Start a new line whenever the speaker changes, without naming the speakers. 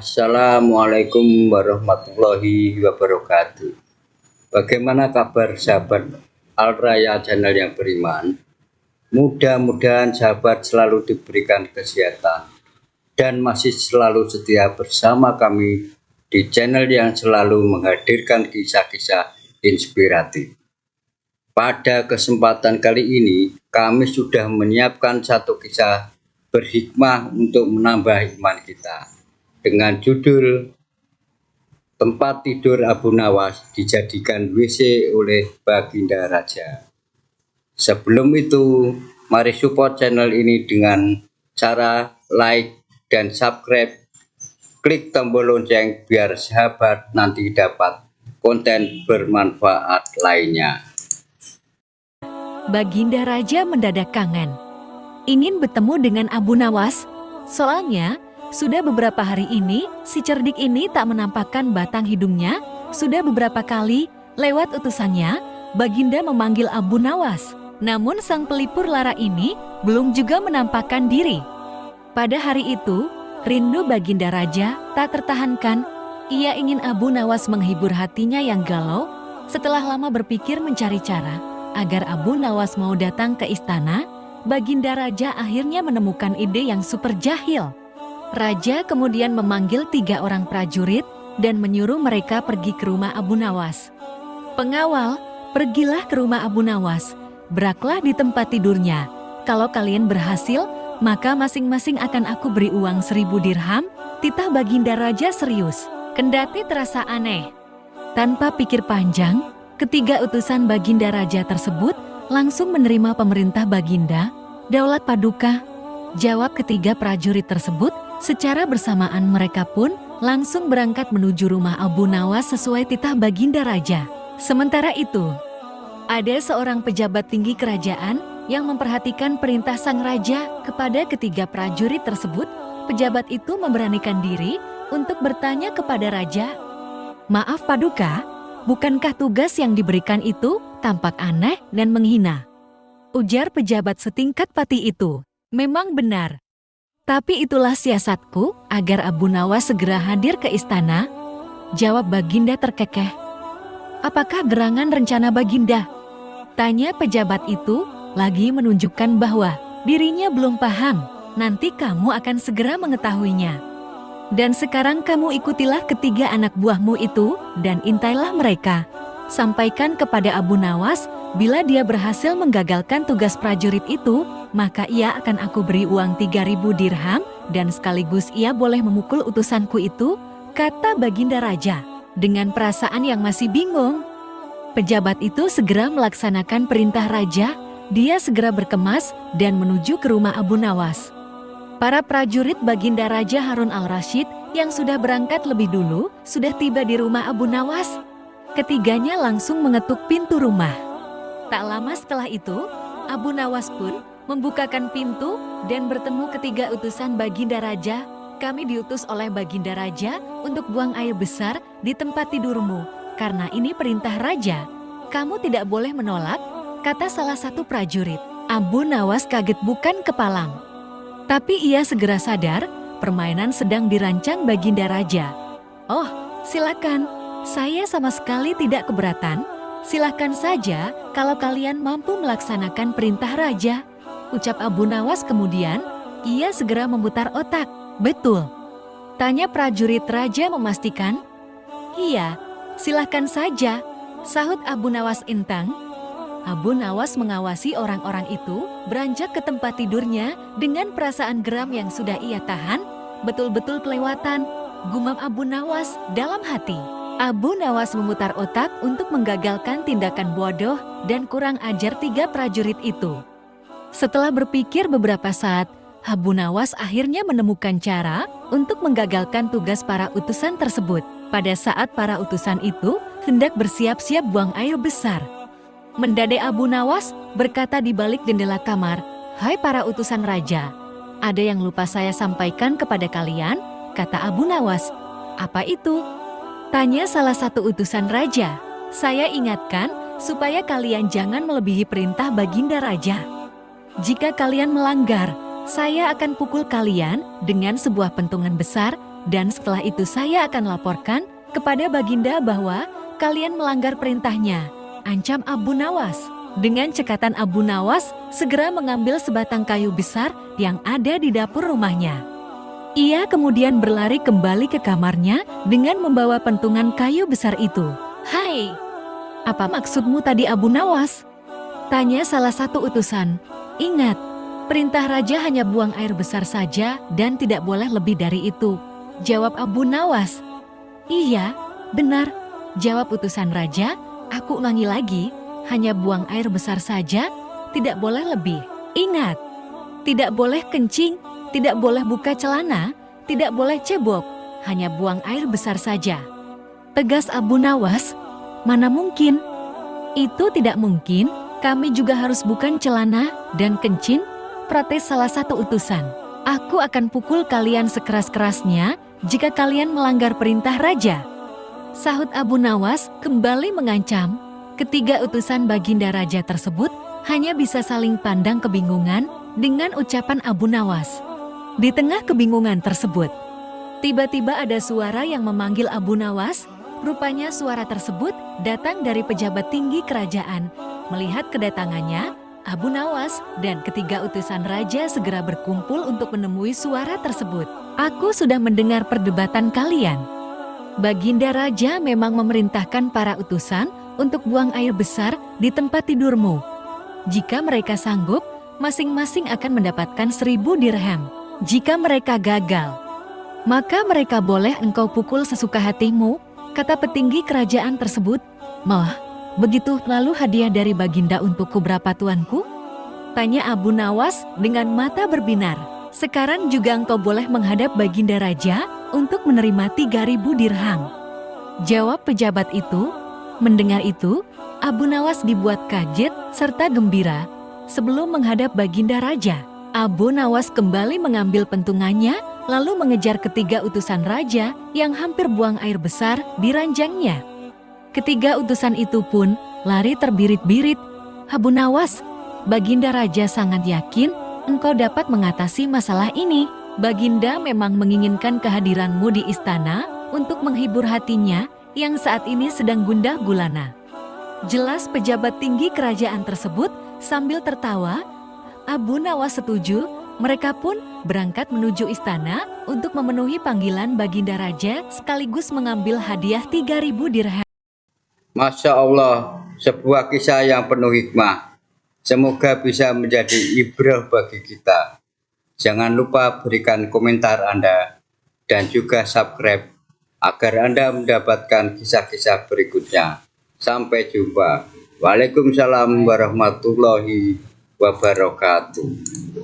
Assalamualaikum warahmatullahi wabarakatuh. Bagaimana kabar sahabat Al-Raya Channel yang beriman? Mudah-mudahan sahabat selalu diberikan kesehatan dan masih selalu setia bersama kami di channel yang selalu menghadirkan kisah-kisah inspiratif. Pada kesempatan kali ini, kami sudah menyiapkan satu kisah berhikmah untuk menambah iman kita dengan judul Tempat Tidur Abu Nawas Dijadikan WC oleh Baginda Raja. Sebelum itu, mari support channel ini dengan cara like dan subscribe. Klik tombol lonceng biar sahabat nanti dapat konten bermanfaat lainnya.
Baginda Raja mendadak kangen. Ingin bertemu dengan Abu Nawas. Soalnya, sudah beberapa hari ini, si cerdik ini tak menampakkan batang hidungnya. Sudah beberapa kali, lewat utusannya, Baginda memanggil Abu Nawas. Namun sang pelipur lara ini belum juga menampakkan diri. Pada hari itu, rindu Baginda Raja tak tertahankan. Ia ingin Abu Nawas menghibur hatinya yang galau. Setelah lama berpikir mencari cara agar Abu Nawas mau datang ke istana, Baginda Raja akhirnya menemukan ide yang super jahil. Raja kemudian memanggil 3 orang prajurit dan menyuruh mereka pergi ke rumah Abu Nawas. Pengawal, pergilah ke rumah Abu Nawas, beraklah di tempat tidurnya. Kalau kalian berhasil, maka masing-masing akan aku beri uang 1000 dirham. Titah Baginda Raja serius, kendati terasa aneh. Tanpa pikir panjang, ketiga utusan Baginda Raja tersebut langsung menerima pemerintah Baginda, Daulat Paduka. Jawab ketiga prajurit tersebut. Secara bersamaan mereka pun langsung berangkat menuju rumah Abu Nawas sesuai titah Baginda Raja. Sementara itu, ada seorang pejabat tinggi kerajaan yang memperhatikan perintah sang raja kepada ketiga prajurit tersebut. Pejabat itu memberanikan diri untuk bertanya kepada raja, "Maaf Paduka, bukankah tugas yang diberikan itu tampak aneh dan menghina?" Ujar pejabat setingkat pati itu, "Memang benar. Tapi itulah siasatku agar Abu Nawas segera hadir ke istana." Jawab Baginda terkekeh. "Apakah gerangan rencana Baginda?" Tanya pejabat itu, lagi menunjukkan bahwa dirinya belum paham. Nanti kamu akan segera mengetahuinya. Dan sekarang kamu ikutilah ketiga anak buahmu itu dan intailah mereka. Sampaikan kepada Abu Nawas, bila dia berhasil menggagalkan tugas prajurit itu, maka ia akan aku beri uang 3000 dirham dan sekaligus ia boleh memukul utusanku itu, kata Baginda Raja. Dengan perasaan yang masih bingung, pejabat itu segera melaksanakan perintah raja. Dia segera berkemas dan menuju ke rumah Abu Nawas. Para prajurit Baginda Raja Harun al-Rasyid yang sudah berangkat lebih dulu sudah tiba di rumah Abu Nawas. Ketiganya langsung mengetuk pintu rumah. Tak lama setelah itu, Abu Nawas pun membukakan pintu dan bertemu ketiga utusan Baginda Raja. "Kami diutus oleh Baginda Raja untuk buang air besar di tempat tidurmu. Karena ini perintah Raja, kamu tidak boleh menolak," kata salah satu prajurit. Abu Nawas kaget bukan kepalang. Tapi ia segera sadar, permainan sedang dirancang Baginda Raja. "Oh, silakan. Saya sama sekali tidak keberatan. Silakan saja kalau kalian mampu melaksanakan perintah Raja," ucap Abu Nawas. Kemudian, ia segera memutar otak. "Betul?" tanya prajurit raja memastikan. "Iya, silakan saja," sahut Abu Nawas entang. Abu Nawas mengawasi orang-orang itu beranjak ke tempat tidurnya dengan perasaan geram yang sudah ia tahan. "Betul-betul kelewatan," gumam Abu Nawas dalam hati. Abu Nawas memutar otak untuk menggagalkan tindakan bodoh dan kurang ajar 3 prajurit itu. Setelah berpikir beberapa saat, Abu Nawas akhirnya menemukan cara untuk menggagalkan tugas para utusan tersebut. Pada saat para utusan itu hendak bersiap-siap buang air besar, mendadak Abu Nawas berkata di balik jendela kamar, "Hai para utusan raja, ada yang lupa saya sampaikan kepada kalian," kata Abu Nawas. "Apa itu?" tanya salah satu utusan raja. "Saya ingatkan supaya kalian jangan melebihi perintah Baginda Raja. Jika kalian melanggar, saya akan pukul kalian dengan sebuah pentungan besar dan setelah itu saya akan laporkan kepada Baginda bahwa kalian melanggar perintahnya, ancam Abu Nawas. Dengan cekatan Abu Nawas segera mengambil sebatang kayu besar yang ada di dapur rumahnya. Ia kemudian berlari kembali ke kamarnya dengan membawa pentungan kayu besar itu. "Hai, apa maksudmu tadi Abu Nawas?" tanya salah satu utusan. "Ingat, perintah raja hanya buang air besar saja dan tidak boleh lebih dari itu," jawab Abu Nawas. "Iya, benar," jawab utusan raja. "Aku ulangi lagi, hanya buang air besar saja, tidak boleh lebih. Ingat, tidak boleh kencing, tidak boleh buka celana, tidak boleh cebok, hanya buang air besar saja," tegas Abu Nawas. "Mana mungkin? Itu tidak mungkin, kami juga harus bukan celana dan kencing," protes salah satu utusan. "Aku akan pukul kalian sekeras-kerasnya jika kalian melanggar perintah raja," sahut Abu Nawas kembali mengancam. Ketiga utusan Baginda Raja tersebut hanya bisa saling pandang kebingungan dengan ucapan Abu Nawas. Di tengah kebingungan tersebut, tiba-tiba ada suara yang memanggil Abu Nawas. Rupanya suara tersebut datang dari pejabat tinggi kerajaan. Melihat kedatangannya, Abu Nawas dan ketiga utusan raja segera berkumpul untuk menemui suara tersebut. "Aku sudah mendengar perdebatan kalian. Baginda Raja memang memerintahkan para utusan untuk buang air besar di tempat tidurmu. Jika mereka sanggup, masing-masing akan mendapatkan 1000 dirham. Jika mereka gagal, maka mereka boleh engkau pukul sesuka hatimu," kata petinggi kerajaan tersebut. "Mah, begitu lalu hadiah dari Baginda untukku berapa tuanku?" tanya Abu Nawas dengan mata berbinar. "Sekarang juga engkau boleh menghadap Baginda Raja untuk menerima 3000 dirham," jawab pejabat itu. Mendengar itu, Abu Nawas dibuat kaget serta gembira. Sebelum menghadap Baginda Raja, Abu Nawas kembali mengambil pentungannya lalu mengejar ketiga utusan raja yang hampir buang air besar di ranjangnya. Ketiga utusan itu pun lari terbirit-birit. "Abu Nawas, Baginda Raja sangat yakin engkau dapat mengatasi masalah ini. Baginda memang menginginkan kehadiranmu di istana untuk menghibur hatinya yang saat ini sedang gundah gulana," jelas pejabat tinggi kerajaan tersebut sambil tertawa. Abu Nawas setuju. Mereka pun berangkat menuju istana untuk memenuhi panggilan Baginda Raja sekaligus mengambil hadiah 3000 dirham.
Masya Allah, sebuah kisah yang penuh hikmah. Semoga bisa menjadi ibrah bagi kita. Jangan lupa berikan komentar Anda dan juga subscribe agar Anda mendapatkan kisah-kisah berikutnya. Sampai jumpa. Waalaikumsalam warahmatullahi wabarakatuh.